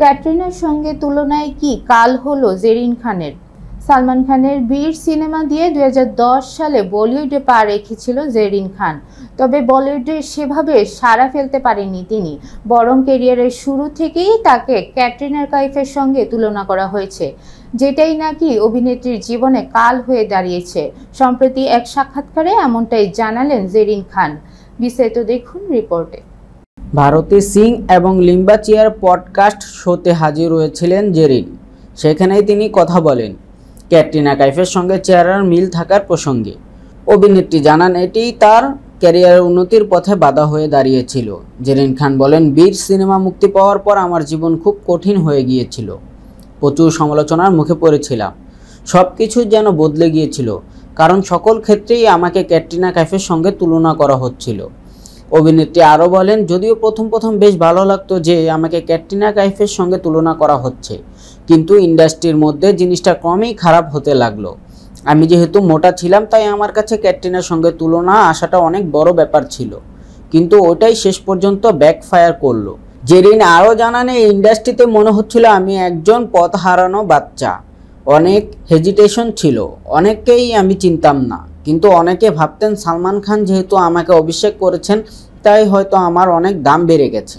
ক্যাটরিনার সঙ্গে তুলনায় কি কাল হলো জেরিন খানের? সালমান খানের বীর সিনেমা দিয়ে 2010 সালে বলিউডে পা রেখেছিল জেরিন খান। তবে বলিউডে সেভাবে সাড়া ফেলতে পারেননি তিনি, বরং ক্যারিয়ারের শুরু থেকেই তাকে ক্যাটরিনা কাইফের সঙ্গে তুলনা করা হয়েছে, যেটাই নাকি অভিনেত্রীর জীবনে কাল হয়ে দাঁড়িয়েছে। সম্প্রতি এক সাক্ষাৎকারে এমনটাই জানালেন জেরিন খান। বিস্তারিত দেখুন রিপোর্টে। ভারতী সিং এবং লিম্বা চিয়ার পডকাস্ট শোতে হাজির হয়েছিলেন জেরিন। সেখানেই তিনি কথা বলেন ক্যাটরিনা কাইফের সঙ্গে চেহারার মিল থাকার প্রসঙ্গে। অভিনেত্রী জানান এটি তার ক্যারিয়ারের উন্নতির পথে বাধা হয়ে দাঁড়িয়েছিল। জেরিন খান বলেন, বীর সিনেমা মুক্তি পাওয়ার পর আমার জীবন খুব কঠিন হয়ে গিয়েছিল। প্রচুর সমালোচনার মুখে পড়েছিলাম। সব কিছু যেন বদলে গিয়েছিল, কারণ সকল ক্ষেত্রেই আমাকে ক্যাটরিনা কাইফের সঙ্গে তুলনা করা হচ্ছিল। অভিনেত্রী আরও বলেন, যদিও প্রথম বেশ ভালো লাগতো যে আমাকে ক্যাটরিনা কাইফের সঙ্গে তুলনা করা হচ্ছে, কিন্তু ইন্ডাস্ট্রির মধ্যে জিনিসটা ক্রমেই খারাপ হতে লাগলো। আমি যেহেতু মোটা ছিলাম, তাই আমার কাছে ক্যাটরিনার সঙ্গে তুলনা আসাটা অনেক বড় ব্যাপার ছিল, কিন্তু ওটাই শেষ পর্যন্ত ব্যাকফায়ার করলো। জেরিন আরও জানান, এই ইন্ডাস্ট্রিতে মনে হচ্ছিল আমি একজন পথ হারানো বাচ্চা। অনেক হেজিটেশন ছিল, অনেককেই আমি চিনতাম না, কিন্তু অনেকে ভাবতেন সালমান খান যেহেতু আমাকে অভিষেক করেছেন, তাই হয়তো আমার অনেক দাম বেড়ে গেছে।